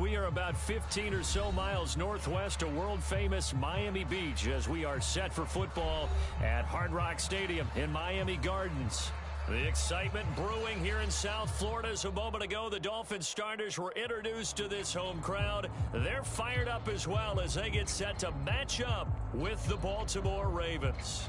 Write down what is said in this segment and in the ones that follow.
we are about 15 or so miles northwest of world-famous Miami Beach as we are set for football at Hard Rock Stadium in Miami Gardens. The excitement brewing here in South Florida as a moment ago the Dolphins starters were introduced to this home crowd. They're fired up as well as they get set to match up with the Baltimore Ravens.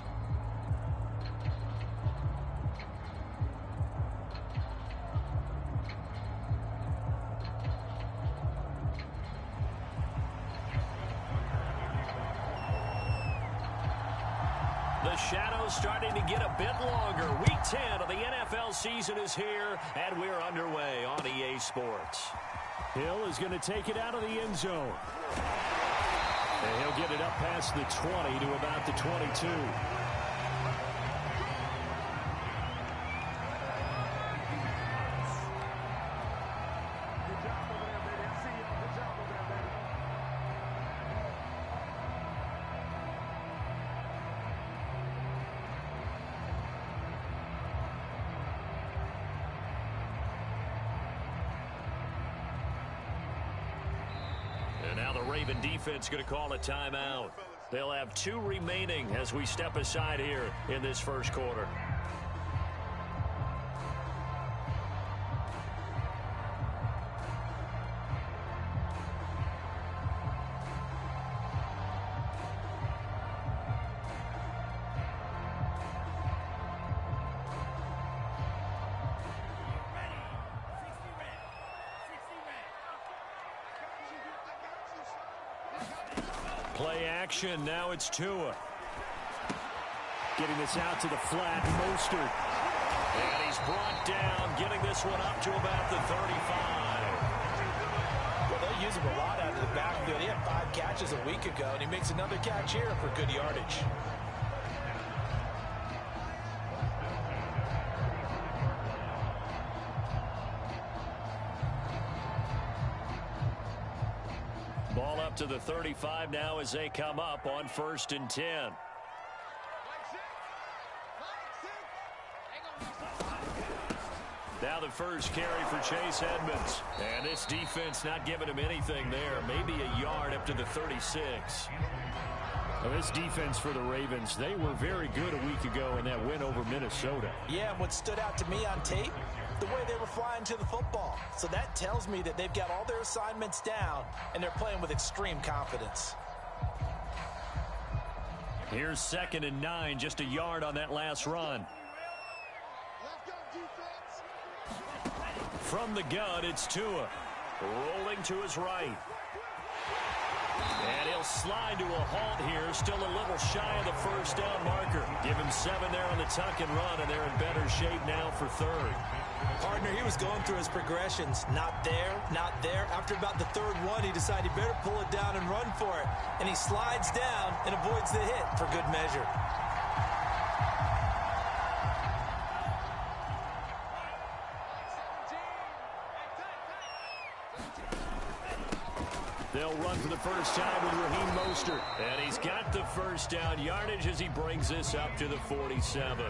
The shadow's starting to get a bit longer. Week 10 of the NFL season is here, and we're underway on EA Sports. Hill is going to take it out of the end zone. And he'll get it up past the 20 to about the 22. Now the Raven defense going to call a timeout. They'll have 2 remaining as we step aside here in this first quarter. Play action. Now it's Tua. Getting this out to the flat. Mostert. And he's brought down, getting this one up to about the 35. Well, they'll use him a lot out of the backfield. He had 5 catches a week ago, and he makes another catch here for good yardage. Ball up to the 35 now as they come up on 1st and 10. Now the first carry for Chase Edmonds. And this defense not giving him anything there. Maybe a yard up to the 36. Well, this defense for the Ravens, they were very good a week ago in that win over Minnesota. Yeah, and what stood out to me on tape, the way they were flying to the football. So that tells me that they've got all their assignments down, and they're playing with extreme confidence. Here's 2nd and 9, just a yard on that last run. From the gun, it's Tua. Rolling to his right. And he'll slide to a halt here. Still a little shy of the first down marker. Give him 7 there on the tuck and run, and they're in better shape now for 3rd. Partner, he was going through his progressions. Not there, not there. After about the 3rd one, he decided he better pull it down and run for it. And he slides down and avoids the hit for good measure. They'll run for the first time with Raheem Mostert. And he's got the first down yardage as he brings this up to the 47.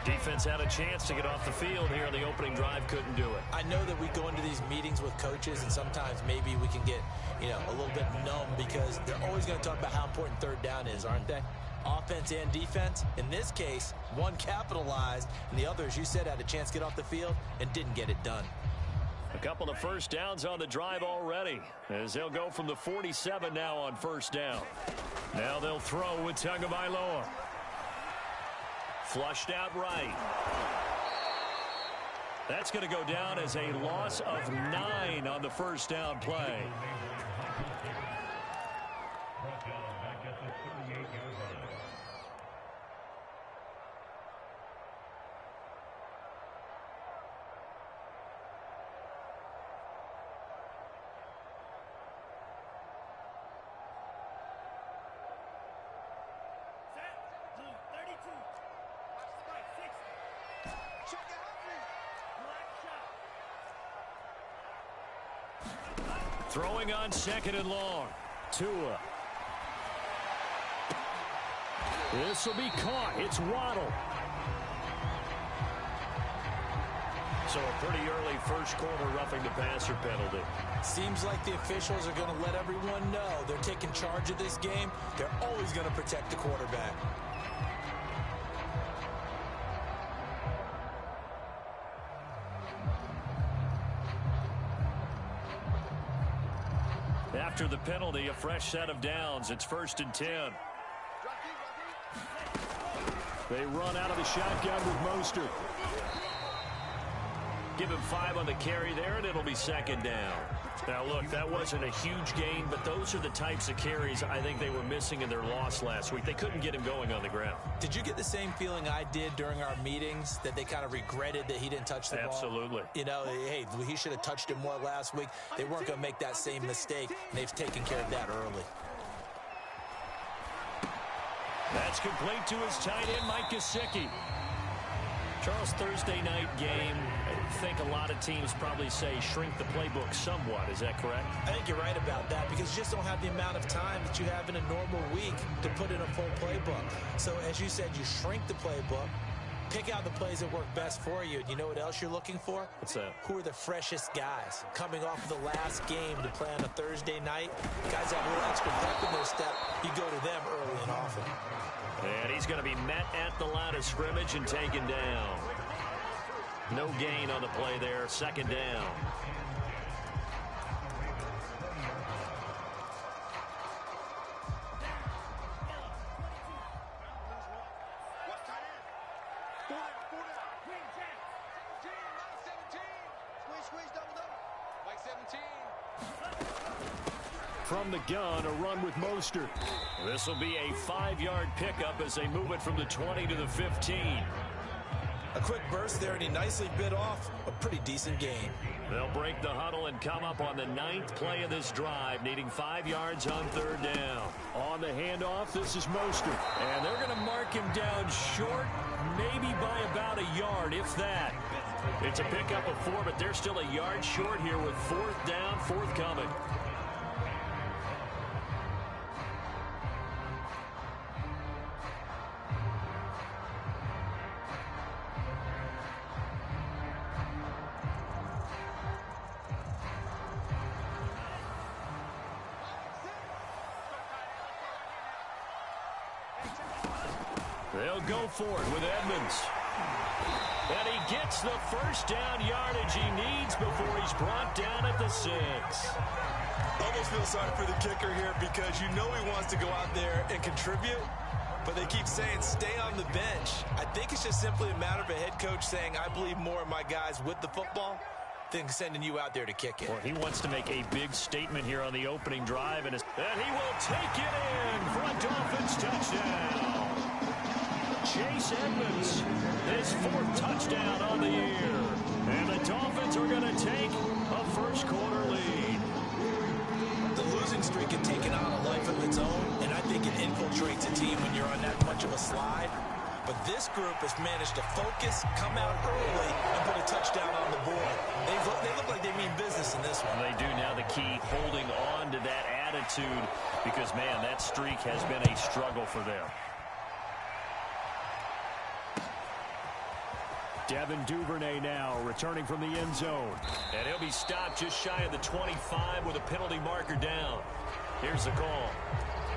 Defense had a chance to get off the field here on the opening drive, couldn't do it. I know that we go into these meetings with coaches, and sometimes maybe we can get, a little bit numb because they're always going to talk about how important 3rd down is, aren't they? Offense and defense. In this case, one capitalized, and the other, as you said, had a chance to get off the field and didn't get it done. A couple of first downs on the drive already as they'll go from the 47 now on 1st down. Now they'll throw with Tagovailoa. Flushed out right. That's going to go down as a loss of 9 on the first down play. Throwing on 2nd and long. Tua. This will be caught. It's Waddle. So a pretty early first quarter roughing the passer penalty. Seems like the officials are going to let everyone know they're taking charge of this game. They're always going to protect the quarterback. After the penalty, a fresh set of downs. It's 1st and 10. They run out of the shotgun with Mostert. Give him 5 on the carry there, and it'll be 2nd down. Now, look, that wasn't a huge gain, but those are the types of carries I think they were missing in their loss last week. They couldn't get him going on the ground. Did you get the same feeling I did during our meetings, that they kind of regretted that he didn't touch the ball? Absolutely. You know, hey, he should have touched it more last week. They weren't going to make that same mistake, and they've taken care of that early. That's complete to his tight end, Mike Gesicki. Charles, Thursday night game, I think a lot of teams probably say shrink the playbook somewhat. Is that correct? I think you're right about that, because you just don't have the amount of time that you have in a normal week to put in a full playbook. So, as you said, you shrink the playbook, pick out the plays that work best for you. And you know what else you're looking for? What's that? Who are the freshest guys? Coming off of the last game to play on a Thursday night, guys have a little extra pep in their step. You go to them early and often. And he's going to be met at the line of scrimmage and taken down. No gain on the play there. 2nd down. From the gun, a run with Mostert. This will be a 5-yard pickup as they move it from the 20 to the 15. A quick burst there, and he nicely bit off a pretty decent gain. They'll break the huddle and come up on the 9th play of this drive, needing 5 yards on 3rd down. On the handoff, this is Mostert. And they're going to mark him down short, maybe by about a yard, if that. It's a pickup of 4, but they're still a yard short here with 4th down, forthcoming. They'll go for it with Edmonds. And he gets the 1st down yardage he needs before he's brought down at the 6. Almost feel sorry for the kicker here, because you know he wants to go out there and contribute, but they keep saying stay on the bench. I think it's just simply a matter of a head coach saying, I believe more in my guys with the football than sending you out there to kick it. Well, he wants to make a big statement here on the opening drive, and he will take it in for a Dolphins touchdown. Chase Edmonds, his 4th touchdown on the year. And the Dolphins are going to take a first quarter lead. The losing streak had taken on a life of its own, and I think it infiltrates a team when you're on that much of a slide. But this group has managed to focus, come out early, and put a touchdown on the board. They look like they mean business in this one. They do. Now the key, holding on to that attitude, because, man, that streak has been a struggle for them. Devin Duvernay now returning from the end zone. And he'll be stopped just shy of the 25 with a penalty marker down. Here's the call.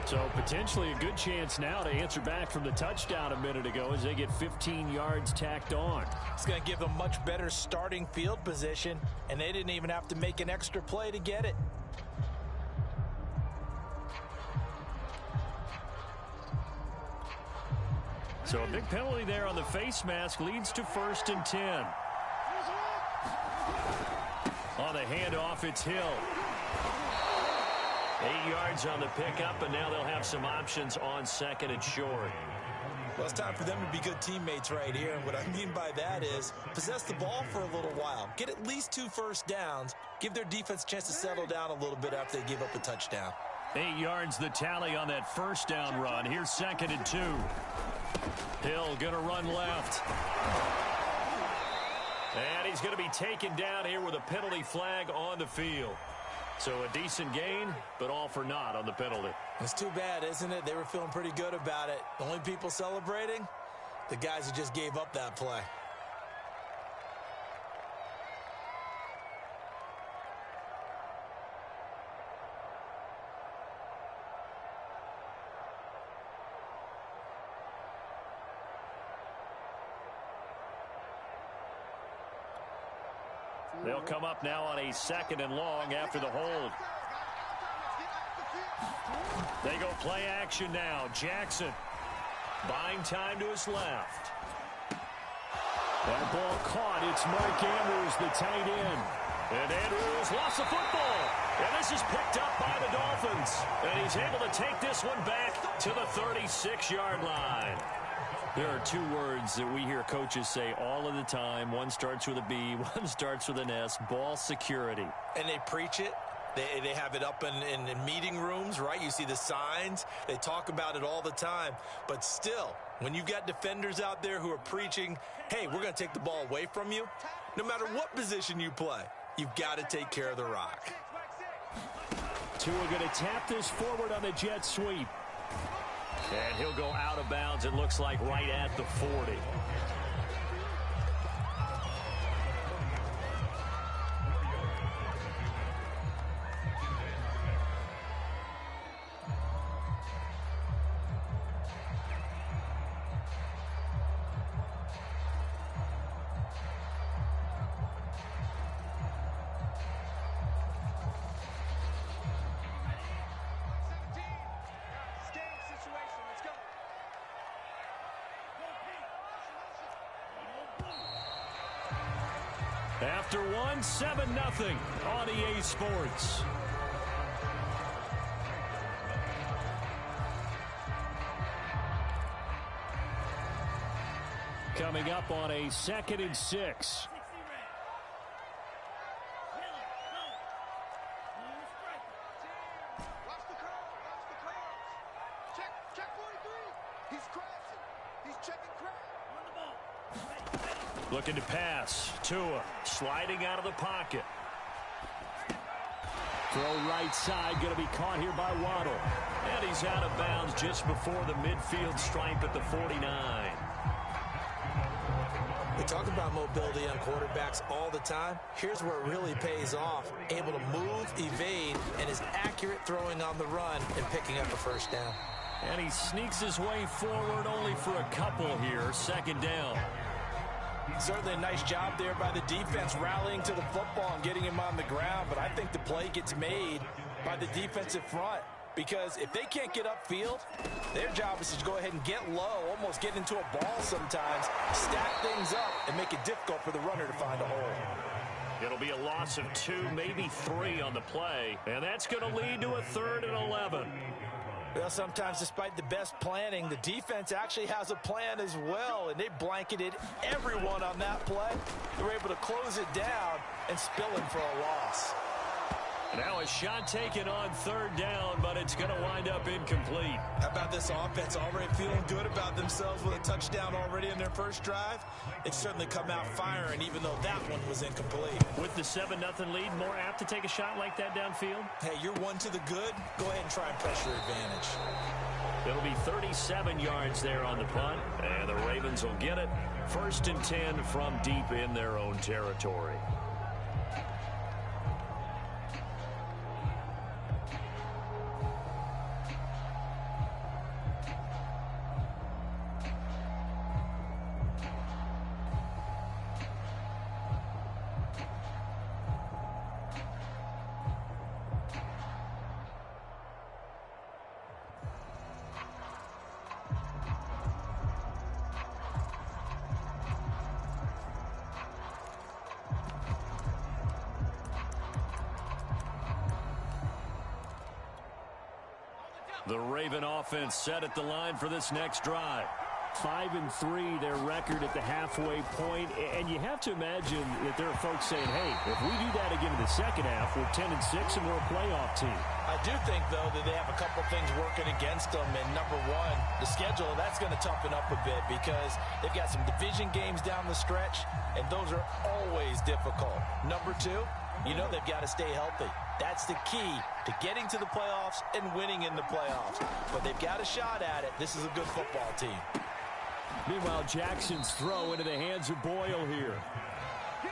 So potentially a good chance now to answer back from the touchdown a minute ago as they get 15 yards tacked on. It's going to give them much better starting field position, and they didn't even have to make an extra play to get it. So a big penalty there on the face mask leads to 1st and 10. On the handoff, it's Hill. 8 yards on the pickup, and now they'll have some options on 2nd and short. Well, it's time for them to be good teammates right here. And what I mean by that is possess the ball for a little while. Get at least 2 first downs. Give their defense a chance to settle down a little bit after they give up a touchdown. 8 yards the tally on that 1st down run. Here's 2nd and 2. Hill going to run left. And he's going to be taken down here with a penalty flag on the field. So a decent gain, but all for naught on the penalty. It's too bad, isn't it? They were feeling pretty good about it. The only people celebrating, the guys who just gave up that play. They'll come up now on a 2nd and long after the hold. They go play action now. Jackson buying time to his left. That ball caught. It's Mark Andrews, the tight end. And Andrews lost the football. And this is picked up by the Dolphins. And he's able to take this one back to the 36-yard line. There are 2 words that we hear coaches say all of the time. One starts with a B, one starts with an S. Ball security. And they preach it. They have it up in meeting rooms, right? You see the signs. They talk about it all the time. But still, when you've got defenders out there who are preaching, hey, we're going to take the ball away from you, no matter what position you play, you've got to take care of the rock. Tua going to tap this forward on the jet sweep. And he'll go out of bounds, it looks like, right at the 40. After one, 7-0 on EA Sports. Coming up on a 2nd and 6. Looking to pass. Tua sliding out of the pocket. Throw right side, going to be caught here by Waddle. And he's out of bounds just before the midfield stripe at the 49. We talk about mobility on quarterbacks all the time. Here's where it really pays off. Able to move, evade, and is accurate throwing on the run and picking up a first down. And he sneaks his way forward only for a couple here. 2nd down. Certainly a nice job there by the defense rallying to the football and getting him on the ground. But I think the play gets made by the defensive front. Because if they can't get upfield, their job is to go ahead and get low, almost get into a ball sometimes, stack things up, and make it difficult for the runner to find a hole. It'll be a loss of 2, maybe 3 on the play. And that's going to lead to a 3rd and 11. Well, sometimes despite the best planning, the defense actually has a plan as well, and they blanketed everyone on that play. They were able to close it down and spill him for a loss. Now a shot taken on 3rd down, but it's going to wind up incomplete. How about this offense already feeling good about themselves with a touchdown already in their first drive? It's certainly come out firing, even though that one was incomplete. With the 7-0 lead, more apt to take a shot like that downfield? Hey, you're one to the good. Go ahead and try and press your advantage. It'll be 37 yards there on the punt, and the Ravens will get it. 1st and 10 from deep in their own territory. The Raven offense set at the line for this next drive. 5-3, their record at the halfway point. And you have to imagine that there are folks saying, hey, if we do that again in the second half, we're 10-6 and we're a playoff team. I do think, though, that they have a couple things working against them. And number one, the schedule, that's going to toughen up a bit because they've got some division games down the stretch, and those are always difficult. Number two, you know they've got to stay healthy. That's the key to getting to the playoffs and winning in the playoffs. But they've got a shot at it. This is a good football team. Meanwhile, Jackson's throw into the hands of Boyle here.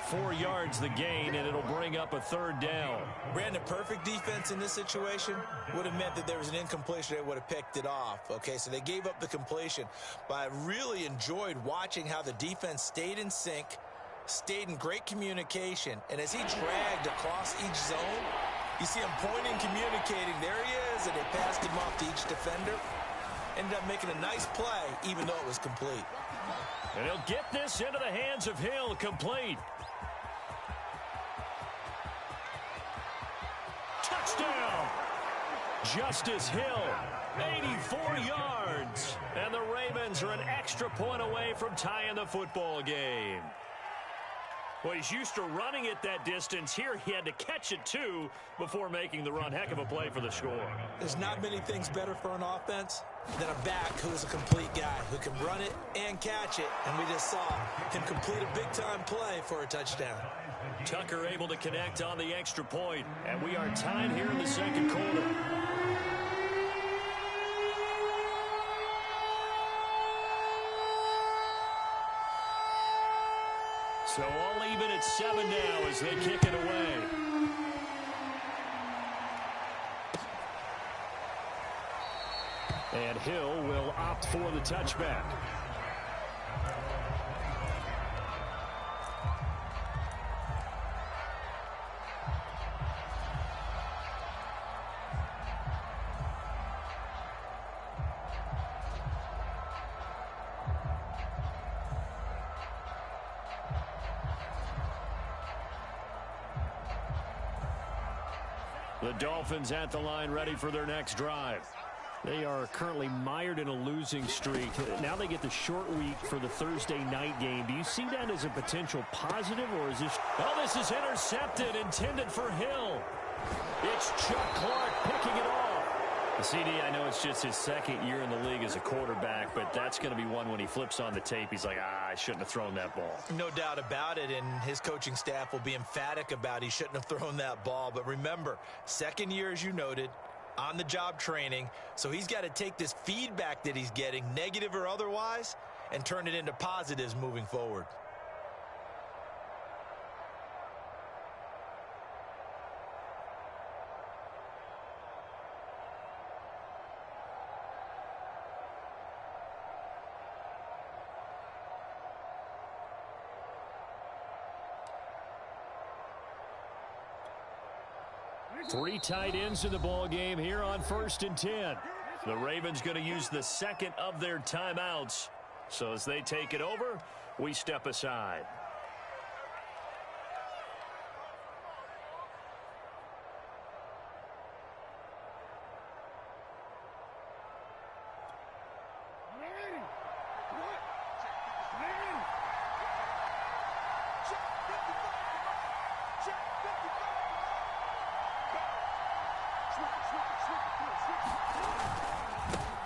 4 yards the gain, and it'll bring up a 3rd down. Brandon, perfect defense in this situation would have meant that there was an incompletion. They would have picked it off. Okay, so they gave up the completion. But I really enjoyed watching how the defense stayed in sync, stayed in great communication, and as he dragged across each zone, you see him pointing, communicating. There he is, and they passed him off to each defender. Ended up making a nice play, even though it was complete. And he'll get this into the hands of Hill, complete. Touchdown! Justice Hill, 84 yards. And the Ravens are an extra point away from tying the football game. Well, he's used to running it that distance. Here he had to catch it, too, before making the run. Heck of a play for the score. There's not many things better for an offense than a back who is a complete guy, who can run it and catch it. And we just saw him complete a big-time play for a touchdown. Tucker able to connect on the extra point. And we are tied here in the second quarter. So all even at 7 now as they kick it away. And Hill will opt for the touchback. The Dolphins at the line, ready for their next drive. They are currently mired in a losing streak. Now they get the short week for the Thursday night game. Do you see that as a potential positive, or is this... Oh, this is intercepted, intended for Hill. It's Chuck Clark picking it off. CD, I know it's just his second year in the league as a quarterback, but that's going to be one when he flips on the tape. He's like, I shouldn't have thrown that ball. No doubt about it, and his coaching staff will be emphatic about he shouldn't have thrown that ball. But remember, second year, as you noted, on-the-job training, so he's got to take this feedback that he's getting, negative or otherwise, and turn it into positives moving forward. Three tight ends in the ball game here on 1st and 10. The Ravens going to use the second of their timeouts. So as they take it over, we step aside.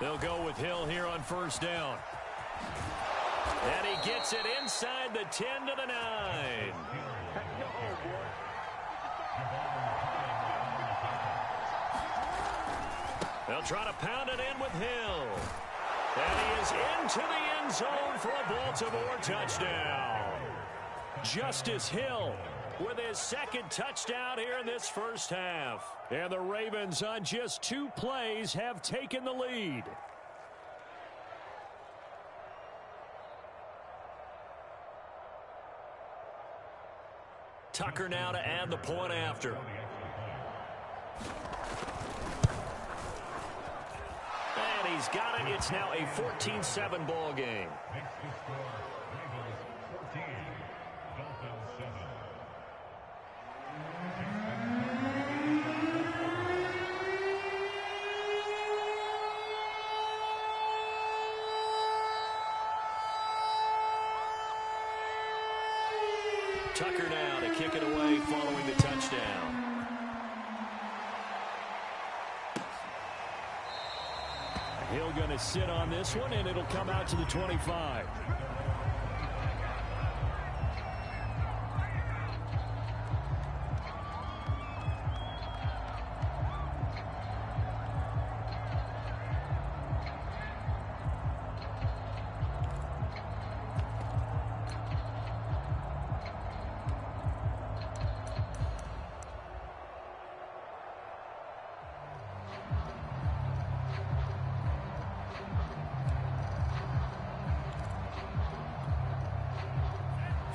They'll go with Hill here on 1st down. And he gets it inside the 10 to the 9. They'll try to pound it in with Hill. And he is into the end zone for a Baltimore touchdown. Justice Hill with his second touchdown here in this first half. And the Ravens on just 2 plays have taken the lead. Tucker now to add the point after. And he's got it. It's now a 14-7 ball game. Tucker now to kick it away following the touchdown. Hill going to sit on this one, and it'll come out to the 25.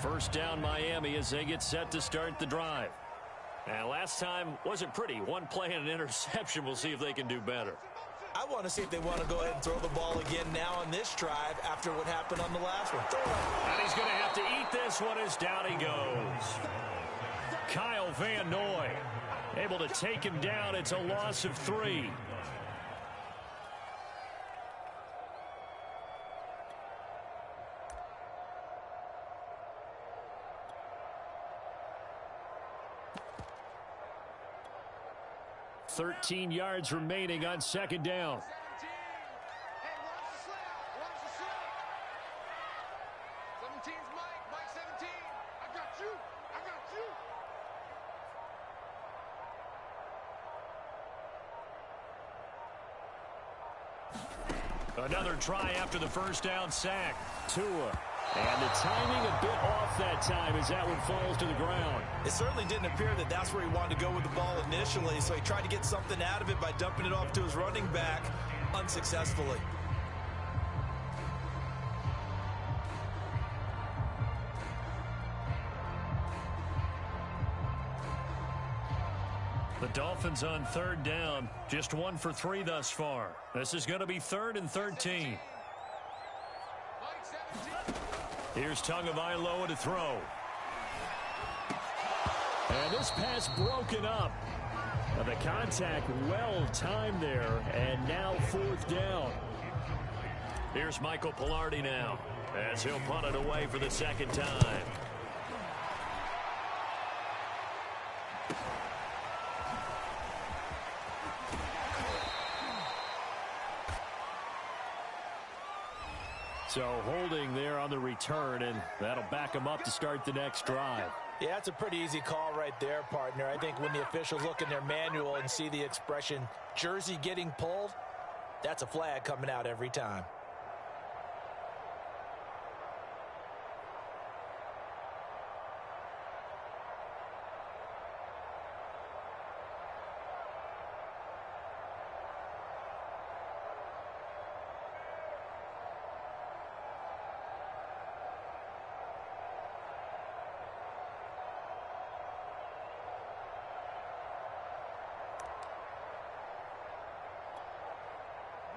First down Miami as they get set to start the drive. And last time wasn't pretty. One play and an interception. We'll see if they can do better. I want to see if they want to go ahead and throw the ball again now on this drive after what happened on the last one. And he's going to have to eat this one as down he goes. Kyle Van Noy able to take him down. It's a loss of 3. $13 yards remaining on second down. Another try after the first down sack. Tua. And the timing a bit off that time as that one falls to the ground. It certainly didn't appear that that's where he wanted to go with the ball initially, so he tried to get something out of it by dumping it off to his running back unsuccessfully. The Dolphins on third down, just 1 for 3 thus far. This is going to be 3rd and 13. Here's Tagovailoa to throw. And this pass broken up. And the contact well timed there, and now 4th down. Here's Michael Pilardi now, as he'll punt it away for the second time. So holding there on the return, and that'll back him up to start the next drive. Yeah, that's a pretty easy call right there, partner. I think when the officials look in their manual and see the expression, jersey getting pulled, that's a flag coming out every time.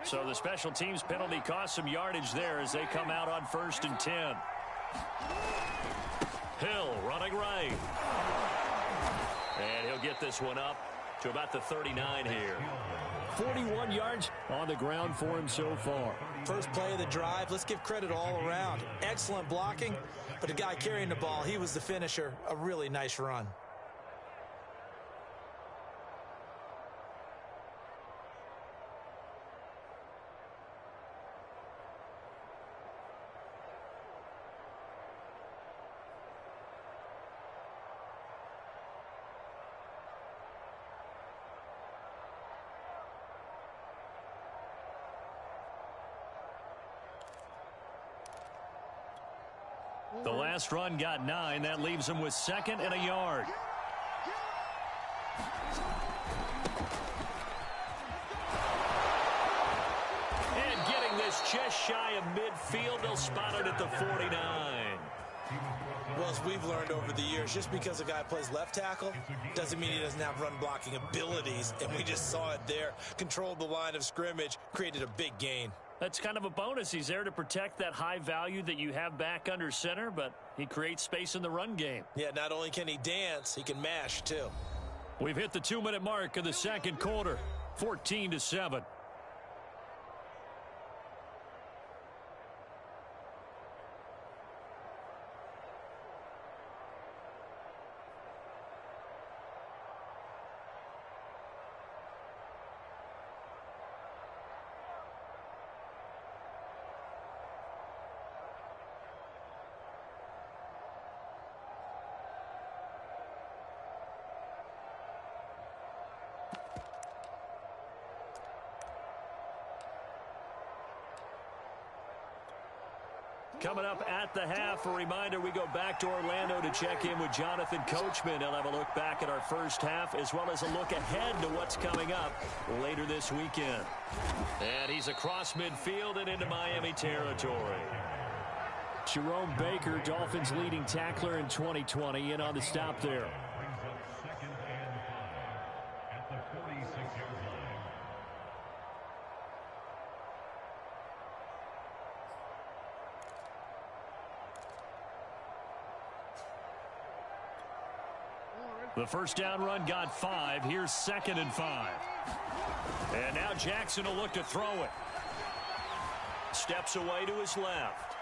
So the special teams penalty cost some yardage there as they come out on 1st and 10. Hill running right. And he'll get this one up to about the 39 here. 41 yards on the ground for him so far. First play of the drive, let's give credit all around. Excellent blocking, but the guy carrying the ball, he was the finisher. A really nice run. The last run got 9. That leaves him with 2nd and a yard. And getting this just shy of midfield, they'll spot it at the 49. Well, as we've learned over the years, just because a guy plays left tackle doesn't mean he doesn't have run blocking abilities. And we just saw it there. Controlled the line of scrimmage, created a big gain. That's kind of a bonus. He's there to protect that high value that you have back under center, but he creates space in the run game. Yeah, not only can he dance, he can mash too. We've hit the 2-minute mark of the second quarter, 14-7. Coming up at the half, a reminder, we go back to Orlando to check in with Jonathan Coachman. He'll have a look back at our first half as well as a look ahead to what's coming up later this weekend. And he's across midfield and into Miami territory. Jerome Baker, Dolphins leading tackler in 2020, in on the stop there. The first down run got 5. Here's 2nd and 5. And now Jackson will look to throw it. Steps away to his left.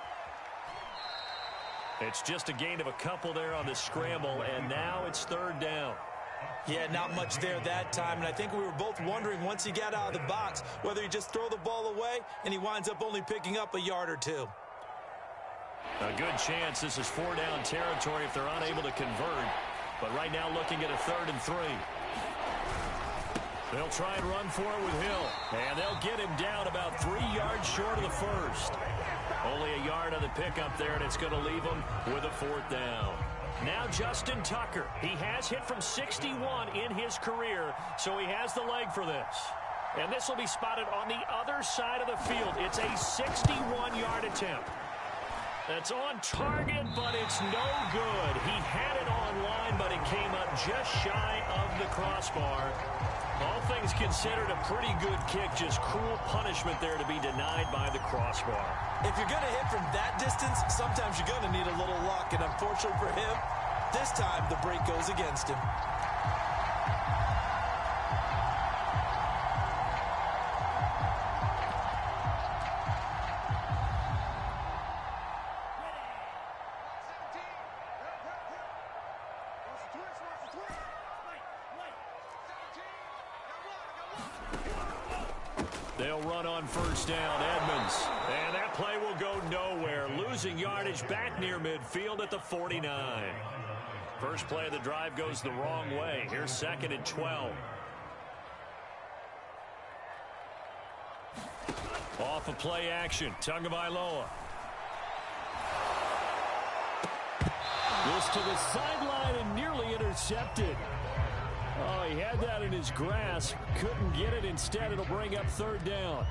It's just a gain of a couple there on the scramble, and now it's 3rd down. Yeah, not much there that time, and I think we were both wondering once he got out of the box whether he just throw the ball away and he winds up only picking up a yard or 2. A good chance this is 4-down territory if they're unable to convert. But right now looking at a 3rd and 3. They'll try and run for it with Hill. And they'll get him down about 3 yards short of the first. Only a yard on the pickup there, and it's going to leave him with a 4th down. Now Justin Tucker. He has hit from 61 in his career, so he has the leg for this. And this will be spotted on the other side of the field. It's a 61-yard attempt. That's on target, but it's no good. He had it online, but it came up just shy of the crossbar. All things considered, a pretty good kick. Just cruel punishment there to be denied by the crossbar. If you're going to hit from that distance, sometimes you're going to need a little luck. And unfortunately for him, this time the break goes against him. They'll run on 1st down, Edmonds. And that play will go nowhere. Losing yardage back near midfield at the 49. First play of the drive goes the wrong way. Here's 2nd and 12. Off of play action, Tagovailoa. This to the sideline and nearly intercepted. Oh, he had that in his grasp. Couldn't get it. Instead, it'll bring up 3rd down.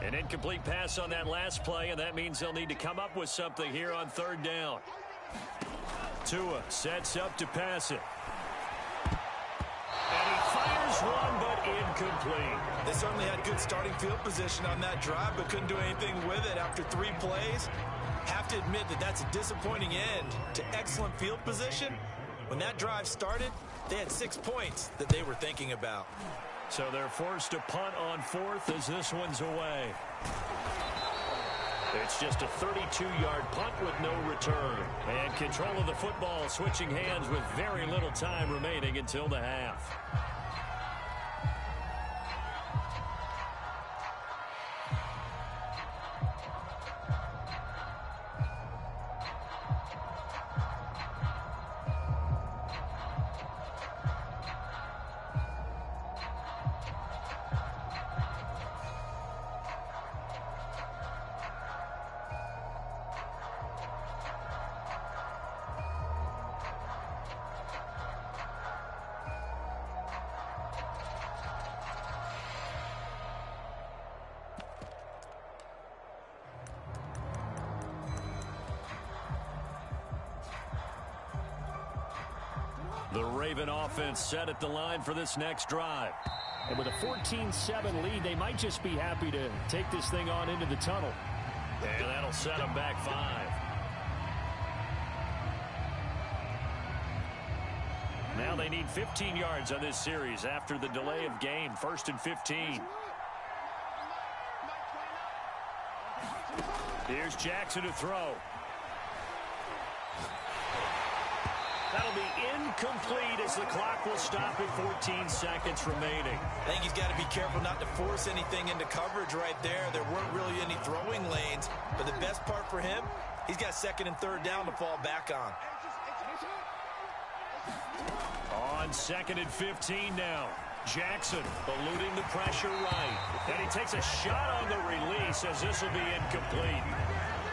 An incomplete pass on that last play, and that means they'll need to come up with something here on 3rd down. Tua sets up to pass it. And he fires one, but incomplete. They certainly had good starting field position on that drive, but couldn't do anything with it after 3 plays. Have to admit that that's a disappointing end to excellent field position. When that drive started, they had 6 points that they were thinking about. So they're forced to punt on 4th as this one's away. It's just a 32-yard punt with no return. And control of the football switching hands with very little time remaining until the half. The Raven offense set at the line for this next drive. And with a 14-7 lead, they might just be happy to take this thing on into the tunnel. And that'll set them back 5. Now they need 15 yards on this series after the delay of game. 1st and 15. Here's Jackson to throw. That'll be incomplete as the clock will stop at 14 seconds remaining. I think he's got to be careful not to force anything into coverage right there. There weren't really any throwing lanes, but the best part for him, he's got 2nd and 3rd down to fall back on. On 2nd and 15 now. Jackson eluding the pressure right. And he takes a shot on the release as this will be incomplete.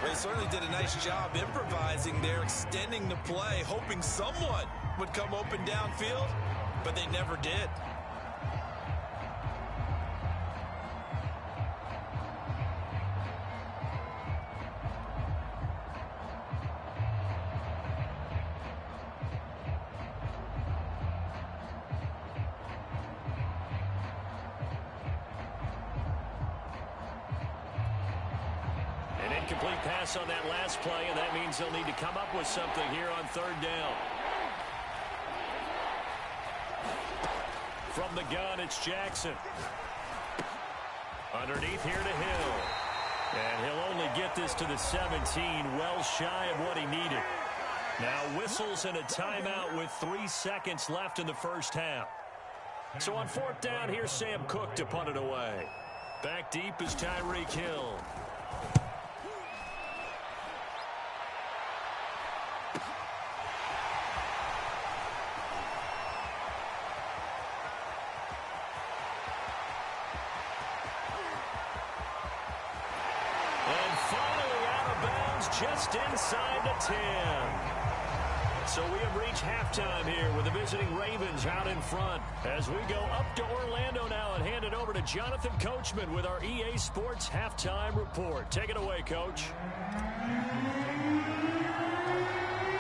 Well, he certainly did a nice job improvising there, extending the play, hoping someone would come open downfield, but they never did. An incomplete pass on that last play, and that means they'll need to come up with something here on third down. From the gun, it's Jackson. Underneath here to Hill. And he'll only get this to the 17, well shy of what he needed. Now whistles and a timeout with 3 seconds left in the first half. So on fourth down, here's Sam Cook to punt it away. Back deep is Tyreek Hill. And finally out of bounds just inside the 10. So we have reached halftime here with the visiting Ravens out in front. As we go up to Orlando now and hand it over to Jonathan Coachman with our EA Sports Halftime Report. Take it away, Coach.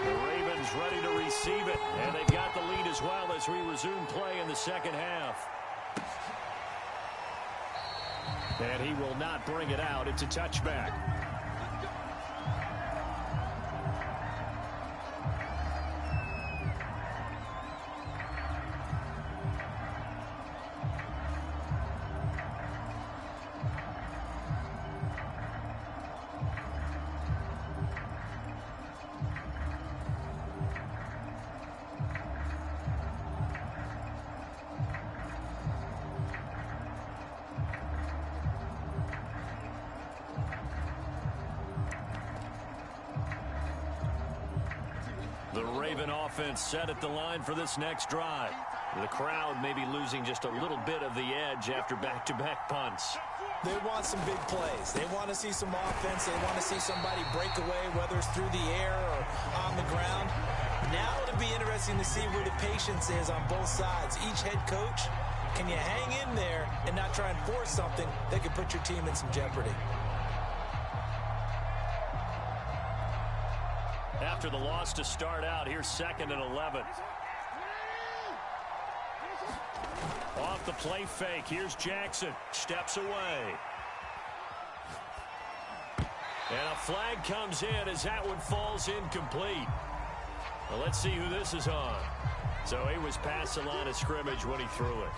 The Ravens ready to receive it, and they've got the lead as well as we resume play in the second half. And he will not bring it out. It's a touchback. The Raven offense set at the line for this next drive. The crowd may be losing just a little bit of the edge after back-to-back punts. They want some big plays. They want to see some offense. They want to see somebody break away, whether it's through the air or on the ground. Now it'll be interesting to see where the patience is on both sides. Each head coach, can you hang in there and not try and force something that could put your team in some jeopardy? After the loss to start out, here's 2nd and 11. Off the play fake, here's Jackson. Steps away. And a flag comes in as that one falls incomplete. Well, let's see who this is on. So he was past the line of scrimmage when he threw it.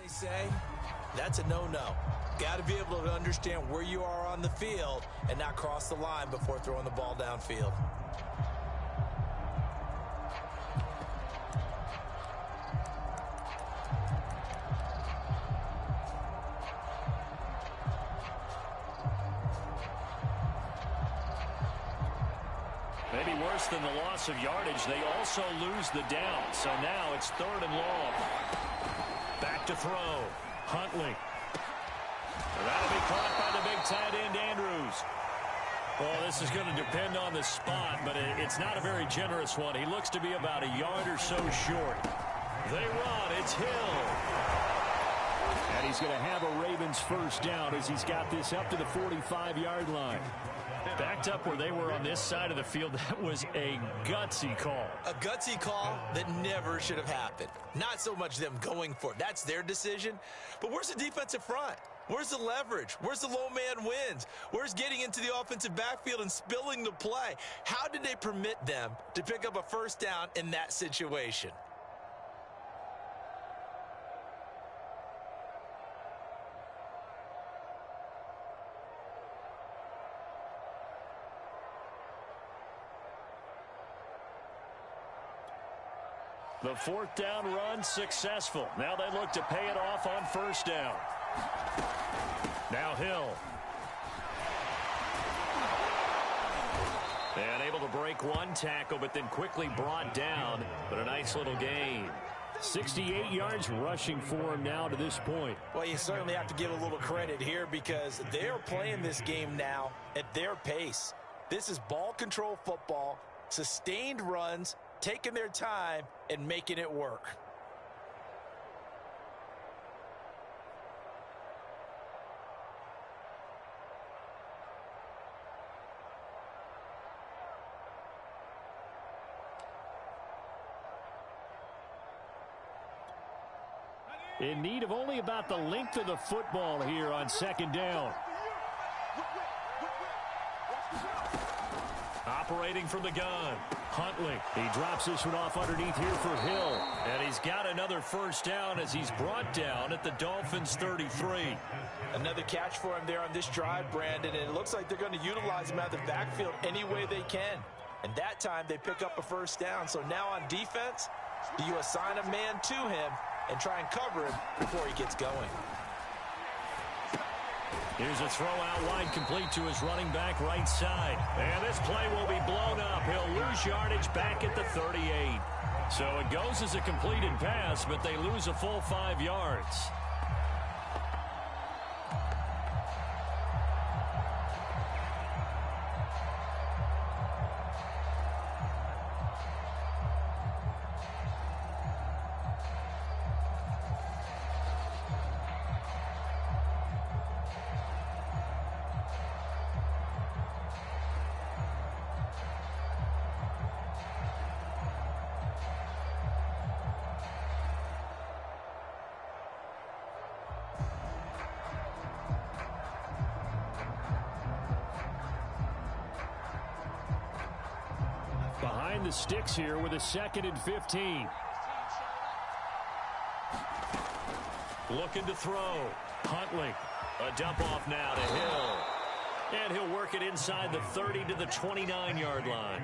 They say that's a no-no. Got to be able to understand where you are on the field and not cross the line before throwing the ball downfield. Maybe worse than the loss of yardage, they also lose the down. So now it's 3rd and long. Back to throw. Huntley. That'll be caught by the big tight end, Andrews. Well, this is going to depend on the spot, but it's not a very generous one. He looks to be about a yard or so short. They run. It's Hill. And he's going to have a Ravens first down as he's got this up to the 45-yard line. Backed up where they were on this side of the field. That was a gutsy call. A gutsy call that never should have happened. Not so much them going for it. That's their decision. But where's the defensive front? Where's the leverage? Where's the low man wins? Where's getting into the offensive backfield and spilling the play? How did they permit them to pick up a first down in that situation? The 4th down run successful. Now they look to pay it off on first down. Now Hill. And able to break one tackle, but then quickly brought down. But a nice little gain. 68 yards rushing for him now to this point. Well, you certainly have to give a little credit here because they're playing this game now at their pace. This is ball control football, sustained runs, taking their time and making it work. In need of only about the length of the football here on 2nd down. Operating from the gun. Huntley. He drops this one off underneath here for Hill. And he's got another first down as he's brought down at the Dolphins' 33. Another catch for him there on this drive, Brandon. And it looks like they're going to utilize him out of the backfield any way they can. And that time they pick up a first down. So now on defense, do you assign a man to him and try and cover him before he gets going? Here's a throw out wide, complete to his running back right side. And this play will be blown up. He'll lose yardage back at the 38. So it goes as a completed pass, but they lose a full 5 yards. Behind the sticks here with a 2nd and 15. Looking to throw. Huntley. A dump off now to Hill. And he'll work it inside the 30 to the 29-yard line.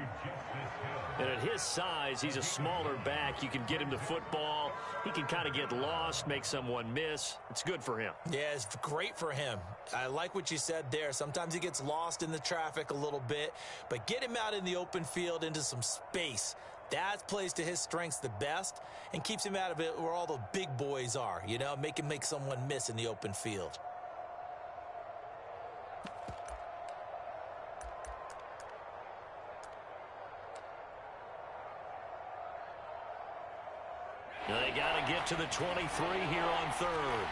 And at his size, he's a smaller back. You can get him the football. He can kind of get lost, make someone miss. It's good for him. Yeah, it's great for him. I like what you said there. Sometimes he gets lost in the traffic a little bit, but get him out in the open field into some space. That plays to his strengths the best and keeps him out of it where all the big boys are, you know, make someone miss in the open field. They got to get to the 23 here on 3rd.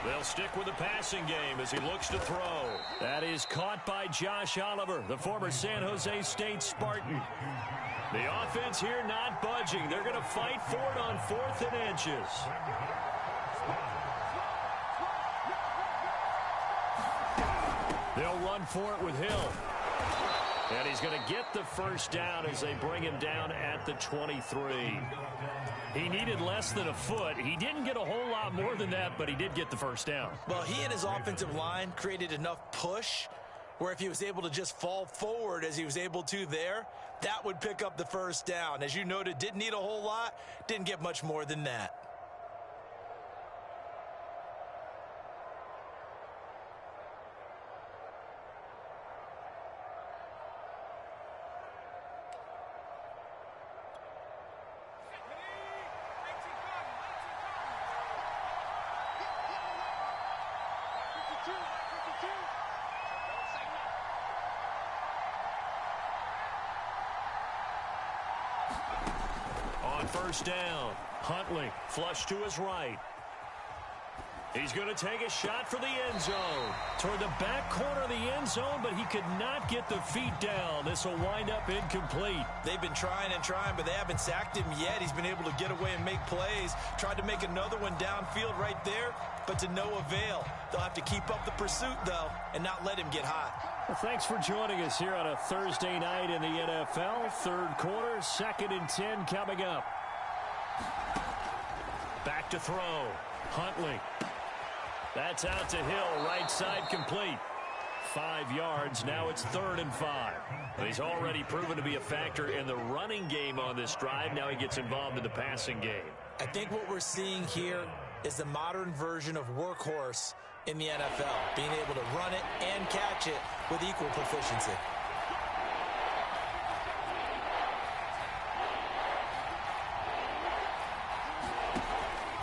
They'll stick with the passing game as he looks to throw. That is caught by Josh Oliver, the former San Jose State Spartan. The offense here not budging. They're going to fight for it on 4th and inches. They'll run for it with Hill. And he's going to get the first down as they bring him down at the 23. He needed less than a foot. He didn't get a whole lot more than that, but he did get the first down. Well, he and his offensive line created enough push where if he was able to just fall forward as he was able to there, that would pick up the first down. As you noted, didn't need a whole lot, didn't get much more than that. On first down, Huntley flush to his right. He's going to take a shot for the end zone. Toward the back corner of the end zone, but he could not get the feet down. This will wind up incomplete. They've been trying and trying, but they haven't sacked him yet. He's been able to get away and make plays. Tried to make another one downfield right there, but to no avail. They'll have to keep up the pursuit, though, and not let him get hot. Well, thanks for joining us here on a Thursday night in the NFL. Third quarter, 2nd and 10 coming up. Back to throw. Huntley. That's out to Hill, right side complete. 5 yards, now it's 3rd and 5. He's already proven to be a factor in the running game on this drive. Now he gets involved in the passing game. I think what we're seeing here is the modern version of workhorse in the NFL, being able to run it and catch it with equal proficiency.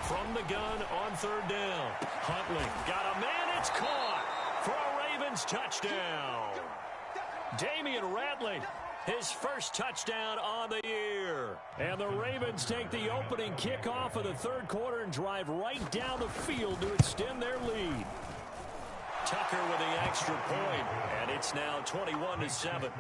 From the gun on 3rd down. Huntley got a man. It's caught for a Ravens touchdown. Damian Ratley, his first touchdown on the year. And the Ravens take the opening kickoff of the 3rd quarter and drive right down the field to extend their lead. Tucker with the extra point, and it's now 21-7.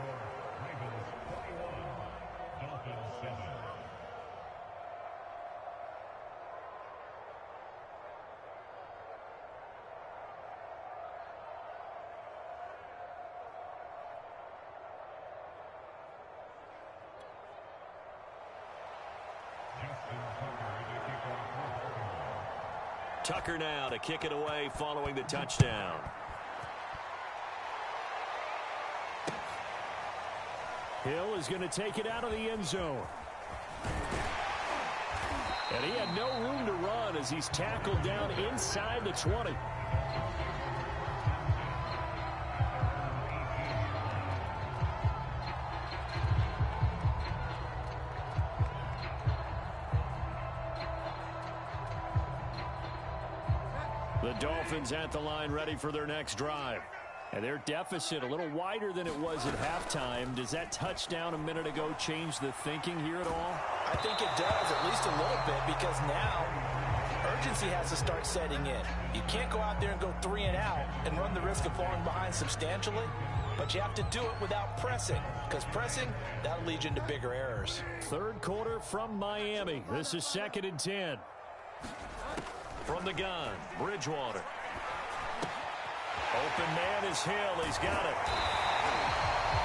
Tucker now to kick it away following the touchdown. Hill is going to take it out of the end zone. And he had no room to run as he's tackled down inside the 20. The Dolphins at the line ready for their next drive. And their deficit a little wider than it was at halftime. Does that touchdown a minute ago change the thinking here at all? I think it does, at least a little bit, because now urgency has to start setting in. You can't go out there and go 3 and out and run the risk of falling behind substantially, but you have to do it without pressing, because pressing, that'll lead you into bigger errors. 3rd quarter from Miami. This is 2nd and 10. From the gun, Bridgewater. Open man is Hill. He's got it.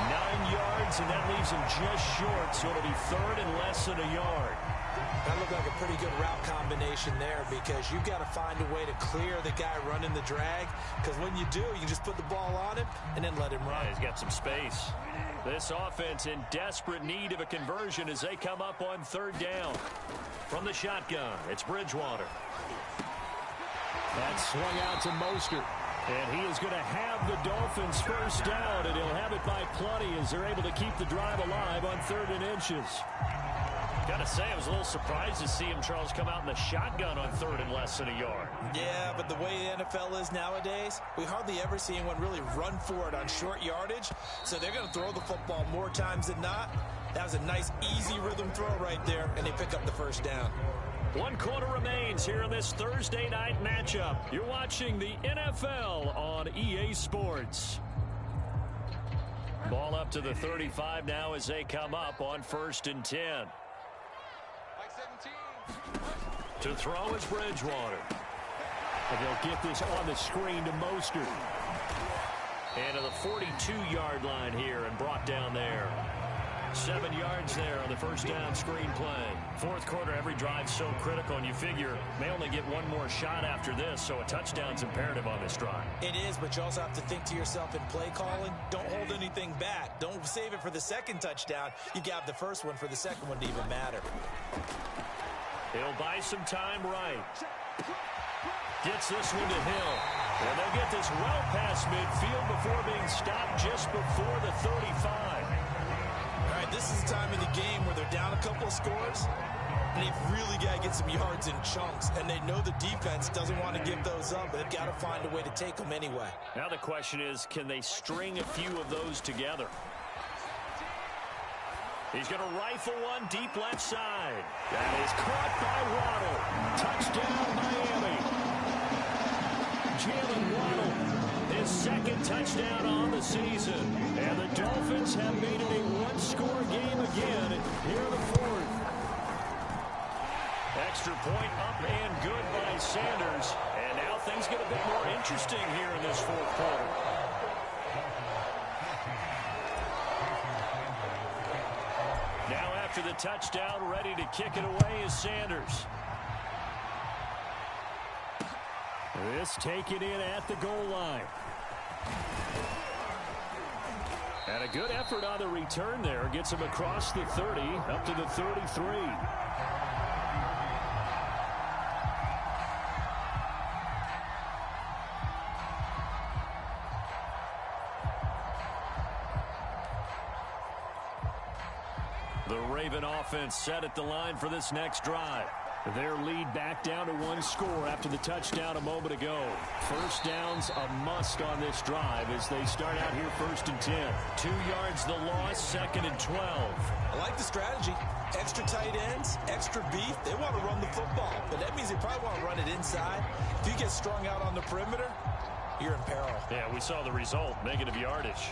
9 yards, and that leaves him just short, so it'll be 3rd and less than a yard. That looked like a pretty good route combination there, because you've got to find a way to clear the guy running the drag, because when you do, you can just put the ball on him and then let him run. Yeah, he's got some space. This offense in desperate need of a conversion as they come up on 3rd down. From the shotgun, it's Bridgewater. That's swung out to Mostert. And he is going to have the Dolphins first down, and he'll have it by plenty as they're able to keep the drive alive on 3rd and inches. Got to say, I was a little surprised to see him, Charles, come out in the shotgun on 3rd and less than a yard. Yeah, but the way the NFL is nowadays, we hardly ever see anyone really run for it on short yardage, so they're going to throw the football more times than not. That was a nice, easy rhythm throw right there, and they pick up the first down. 1 quarter remains here in this Thursday night matchup. You're watching the NFL on EA Sports. Ball up to the 35 now as they come up on 1st and 10. To throw is Bridgewater. And they'll get this on the screen to Mostert. And to the 42-yard line here and brought down there. 7 yards there on the first down screen play. Fourth quarter, every drive so critical, and you figure they only get one more shot after this, so a touchdown's imperative on this drive. It is, but you also have to think to yourself in play calling, don't hold anything back. Don't save it for the second touchdown. You got the first one for the second one to even matter. He'll buy some time right. Gets this one to Hill. And they'll get this well past midfield before being stopped just before the 35. All right, this is the time in the game where they're down a couple of scores, and they've really got to get some yards in chunks, and they know the defense doesn't want to give those up, but they've got to find a way to take them anyway. Now the question is, can they string a few of those together? He's going to rifle one deep left side. That is caught by Waddle. Touchdown, Miami. Jalen Waddle, his second touchdown on the season. And the Dolphins have made it a one-score game again here in the fourth. Extra point up and good by Sanders. And now things get a bit more interesting here in this fourth quarter. Now after the touchdown, ready to kick it away is Sanders. This taken in at the goal line. And a good effort on the return there. Gets him across the 30, up to the 33. The Raven offense set at the line for this next drive. Their lead back down to one score after the touchdown a moment ago. First down's a must on this drive as they start out here 1st and 10. 2 yards the loss, 2nd and 12. I like the strategy. Extra tight ends, extra beef. They want to run the football, but that means they probably want to run it inside. If you get strung out on the perimeter, you're in peril. Yeah, we saw the result, negative yardage.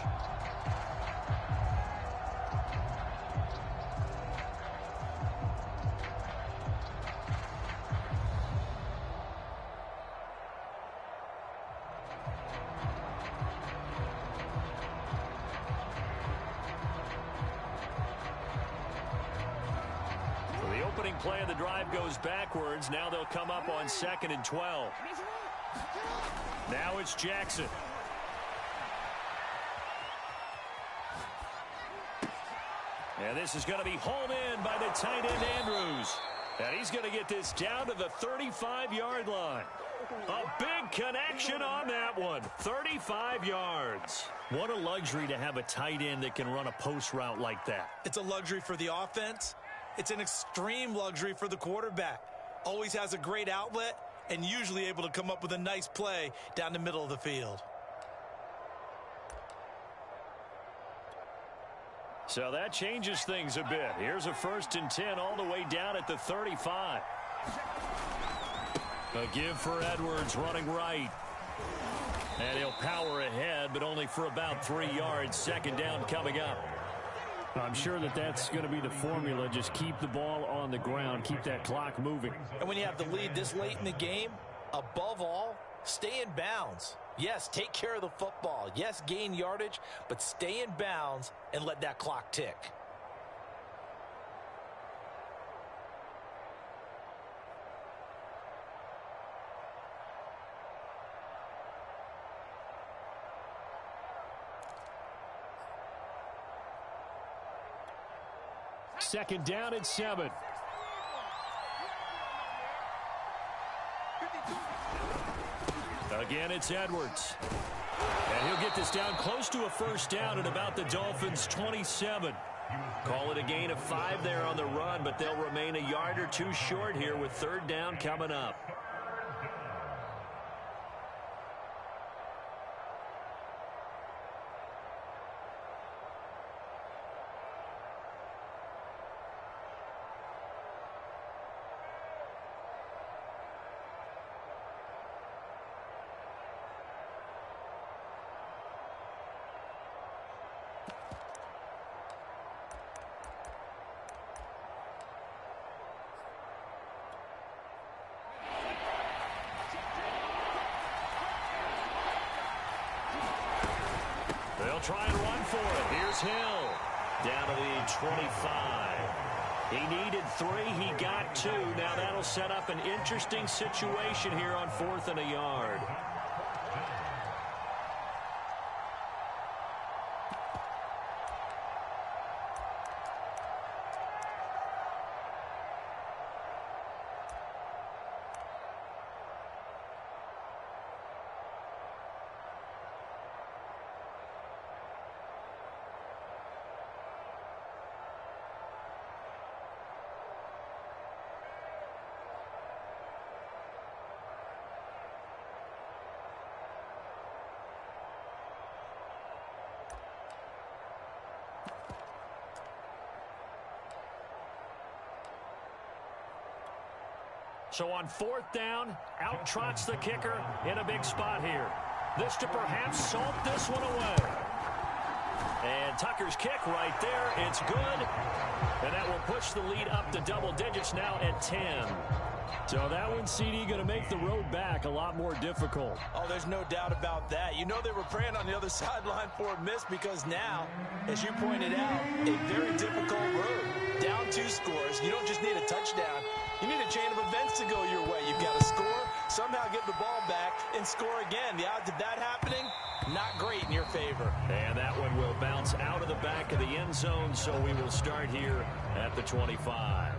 Play of the drive goes backwards. Now they'll come up on 2nd and 12. Now it's Jackson. And this is going to be hauled in by the tight end Andrews. And he's going to get this down to the 35-yard line. A big connection on that one. 35 yards. What a luxury to have a tight end that can run a post route like that. It's a luxury for the offense. It's an extreme luxury for the quarterback. Always has a great outlet and usually able to come up with a nice play down the middle of the field. So that changes things a bit. Here's a 1st and 10 all the way down at the 35. A give for Edwards running right. And he'll power ahead, but only for about 3 yards. 2nd down coming up. I'm sure that that's going to be the formula. Just keep the ball on the ground. Keep that clock moving. And when you have the lead this late in the game, above all, stay in bounds. Yes, take care of the football. Yes, gain yardage, but stay in bounds and let that clock tick. Second down and 7. Again, it's Edwards. And he'll get this down close to a 1st down at about the Dolphins' 27. Call it a gain of 5 there on the run, but they'll remain a yard or 2 short here with 3rd down coming up. try and run for it. Here's Hill. Down to the 25. He needed 3. He got 2. Now that'll set up an interesting situation here on 4th and a yard. So on 4th down, out trots the kicker in a big spot here. This to perhaps salt this one away. And Tucker's kick right there. It's good. And that will push the lead up to double digits now at 10. So that one, CD, going to make the road back a lot more difficult. Oh, there's no doubt about that. You know they were praying on the other sideline for a miss because now, as you pointed out, a very difficult road. Down 2 scores. You don't just need a touchdown. You need a chain of events to go your way. You've got to score, somehow get the ball back, and score again. The odds of that happening, not great in your favor. And that one will bounce out of the back of the end zone, so we will start here at the 25.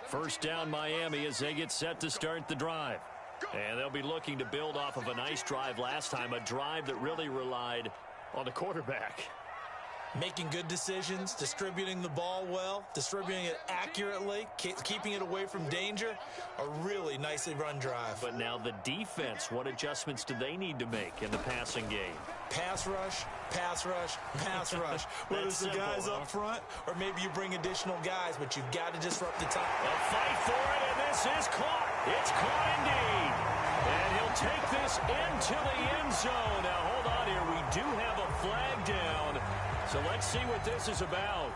First down, Miami, as they get set to start the drive. And they'll be looking to build off of a nice drive last time, a drive that really relied on the quarterback. Making good decisions, distributing the ball well, distributing it accurately, keeping it away from danger. A really nicely run drive. But now the defense, what adjustments do they need to make in the passing game? Pass rush, pass rush, pass rush. Whether it's the guys up front or maybe you bring additional guys, but you've got to disrupt the time. A fight for it, and this is caught. It's caught indeed. And he'll take this into the end zone. Now, hold on here. We do have a flag down. So let's see what this is about.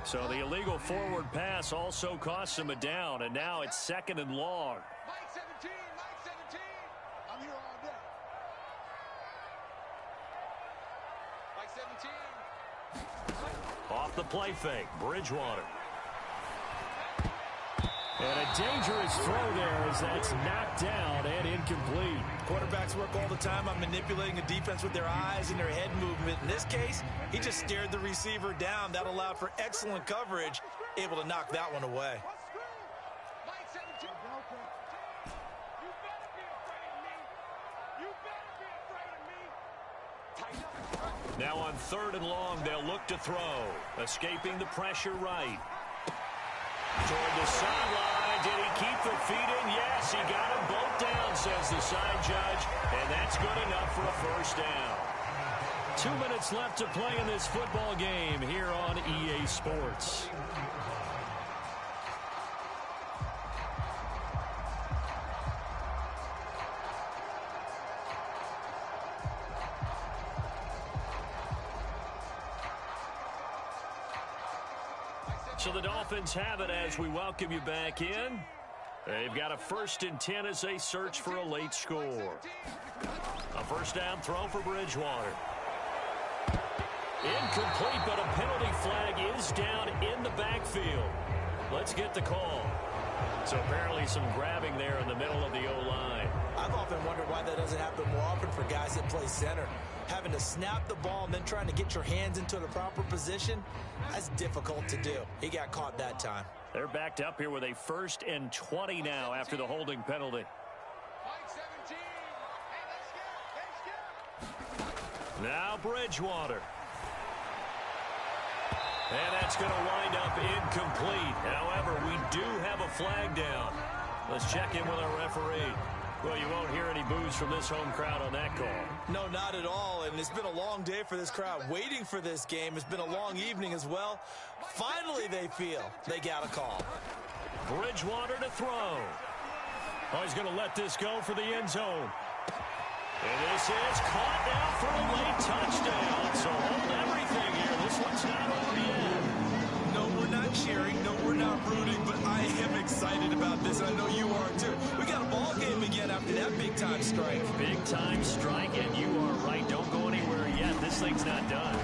So the illegal forward pass also costs him a down, and now it's 2nd and long. Mike 17, I'm here all day. Mike 17. Off the play fake, Bridgewater. And a dangerous throw there as that's knocked down and incomplete. Quarterbacks work all the time on manipulating a defense with their eyes and their head movement. In this case, he just stared the receiver down. That allowed for excellent coverage, able to knock that one away. Mike 17. You better be afraid of me. You better be afraid of me. Tighten up. Now on 3rd and long, they'll look to throw. Escaping the pressure right. Toward the sideline. Did he keep the feet in? Yes, he got them both down, says the side judge. And that's good enough for a first down. 2 minutes left to play in this football game here on EA Sports. So the Dolphins have it as we welcome you back in. They've got a 1st and 10 as they search for a late score. A first down throw for Bridgewater. Incomplete, but a penalty flag is down in the backfield. Let's get the call. So apparently some grabbing there in the middle of the O-line. I've often wondered why that doesn't happen more often for guys that play center. Having to snap the ball and then trying to get your hands into the proper position, that's difficult to do. He got caught that time. They're backed up here with a 1st and 20 now after the holding penalty. Mike 17. Hey, let's go. Now Bridgewater. And that's going to wind up incomplete. However, we do have a flag down. Let's check in with our referee. Well, you won't hear any boos from this home crowd on that call. No, not at all. And it's been a long day for this crowd waiting for this game. It's been a long evening as well. Finally, they feel they got a call. Bridgewater to throw. Oh, he's going to let this go for the end zone. And this is caught now for a late touchdown. So hold everything here. This one's not over yet. No, we're not cheering. No, we're not rooting. But I am excited about this. And I know you are too. We got a ball game again after that big-time strike. Big-time strike, and you are right. Don't go anywhere yet. This thing's not done.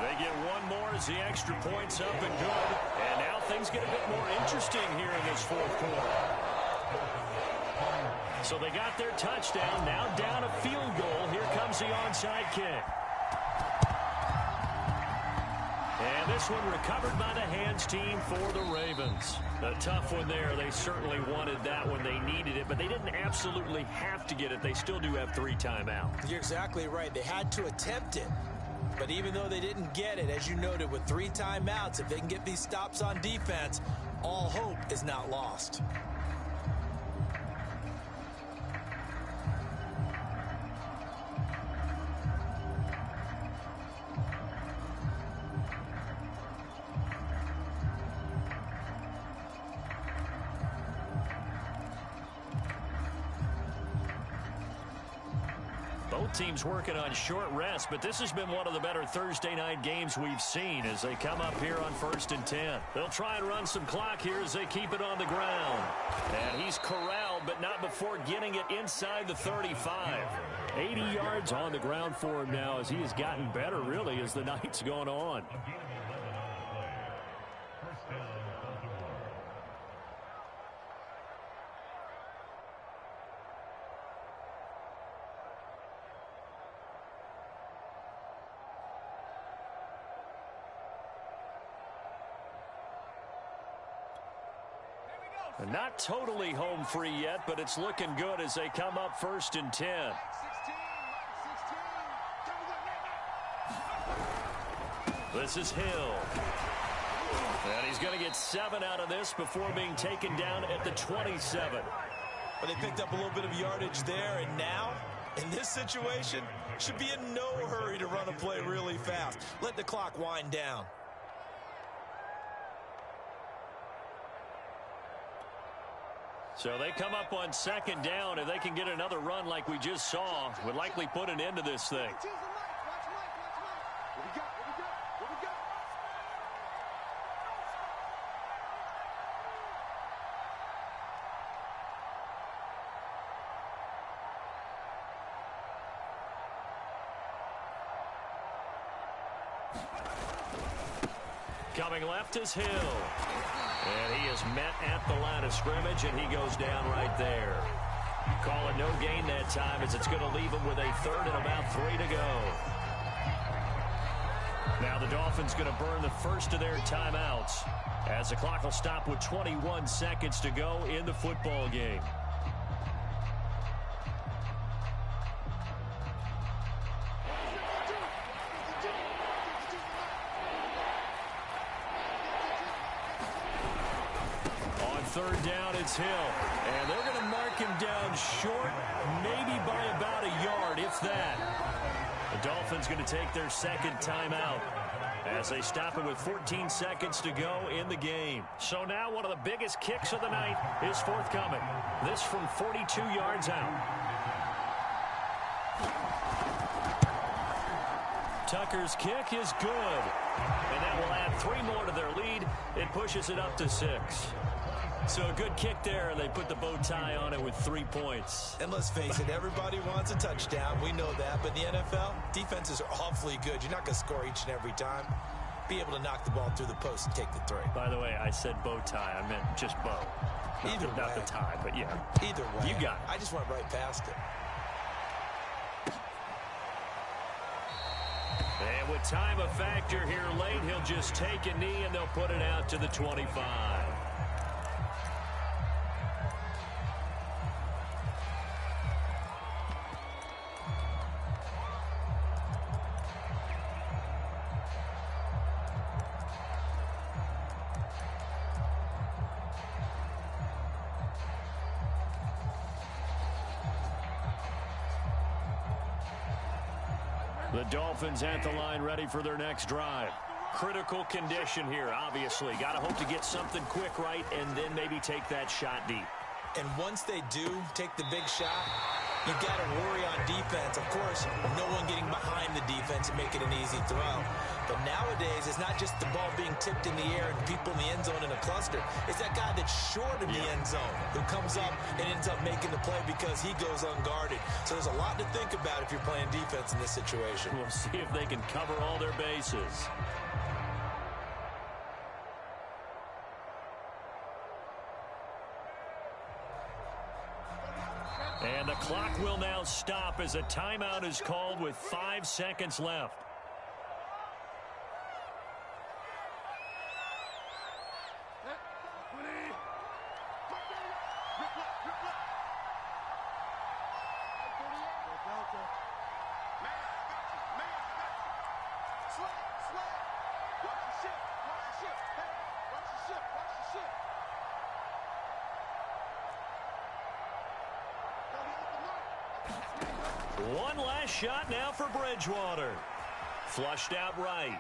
They get one more as the extra point's up and good. And now things get a bit more interesting here in this fourth quarter. So they got their touchdown. Now down a field goal. Here comes the onside kick. And this one recovered by the hands team for the Ravens. A tough one there. They certainly wanted that when they needed it, but they didn't absolutely have to get it. They still do have 3 timeouts. You're exactly right. They had to attempt it. But even though they didn't get it, as you noted, with 3 timeouts, if they can get these stops on defense, all hope is not lost. Both teams working on short rest, but this has been one of the better Thursday night games we've seen as they come up here on 1st and 10. They'll try and run some clock here as they keep it on the ground. And he's corralled, but not before getting it inside the 35. 80 yards on the ground for him now as he has gotten better, really, as the night's gone on. Not totally home free yet, but it's looking good as they come up 1st and 10. This is Hill. And he's going to get 7 out of this before being taken down at the 27. But they picked up a little bit of yardage there, and now, in this situation, should be in no hurry to run a play really fast. Let the clock wind down. So they come up on 2nd down. If they can get another run like we just saw, would likely put an end to this thing. Coming left is Hill. And he is met at the line of scrimmage, and he goes down right there. Call it no gain that time as it's going to leave him with a 3rd and about 3 to go. Now the Dolphins going to burn the first of their timeouts as the clock will stop with 21 seconds to go in the football game. Third down, it's Hill. And they're going to mark him down short, maybe by about a yard, if that. The Dolphins going to take their 2nd timeout as they stop it with 14 seconds to go in the game. So now one of the biggest kicks of the night is forthcoming. This from 42 yards out. Tucker's kick is good. And that will add 3 more to their lead. It pushes it up to 6. So a good kick there, and they put the bow tie on it with 3 points. And let's face it, everybody wants a touchdown. We know that. But in the NFL, defenses are awfully good. You're not going to score each and every time. Be able to knock the ball through the post and take the 3. By the way, I said bow tie. I meant just bow. Not the tie, but yeah. Either way. You got it. I just went right past it. And with time a factor here late, he'll just take a knee, and they'll put it out to the 25. The Dolphins at the line ready for their next drive. Critical condition here, obviously. Got to hope to get something quick right and then maybe take that shot deep. And once they do take the big shot, you've got to worry on defense. Of course, no one getting behind the defense and make it an easy throw. But nowadays, it's not just the ball being tipped in the air and people in the end zone in a cluster. It's that guy that's short of the end zone who comes up and ends up making the play because he goes unguarded. So there's a lot to think about if you're playing defense in this situation. We'll see if they can cover all their bases. And the clock will now stop as a timeout is called with 5 seconds left. One last shot now for Bridgewater. Flushed out right.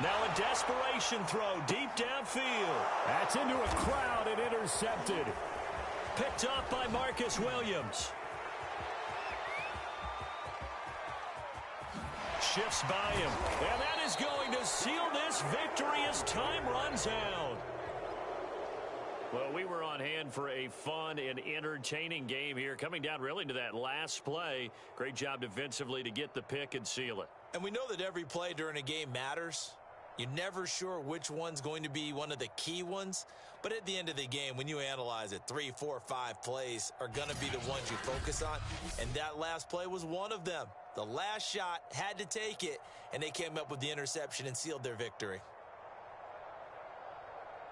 Now a desperation throw deep downfield. That's into a crowd and intercepted. Picked up by Marcus Williams. Shifts by him. And that is going to seal this victory as time runs out. Well, we were on hand for a fun and entertaining game here, coming down really to that last play. Great job defensively to get the pick and seal it. And we know that every play during a game matters. You're never sure which one's going to be one of the key ones. But at the end of the game, when you analyze it, 3, 4, 5 plays are going to be the ones you focus on. And that last play was one of them. The last shot had to take it, and they came up with the interception and sealed their victory.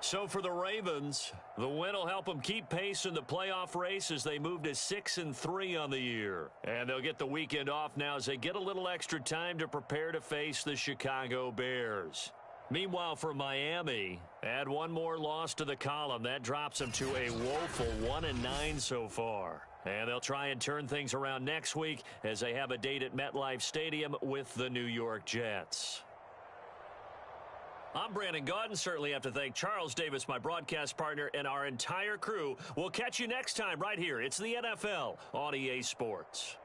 So for the Ravens, the win will help them keep pace in the playoff race as they move to 6-3 on the year. And they'll get the weekend off now as they get a little extra time to prepare to face the Chicago Bears. Meanwhile, for Miami, add one more loss to the column. That drops them to a woeful 1-9 so far. And they'll try and turn things around next week as they have a date at MetLife Stadium with the New York Jets. I'm Brandon Gaudin. Certainly have to thank Charles Davis, my broadcast partner, and our entire crew. We'll catch you next time right here. It's the NFL on EA Sports.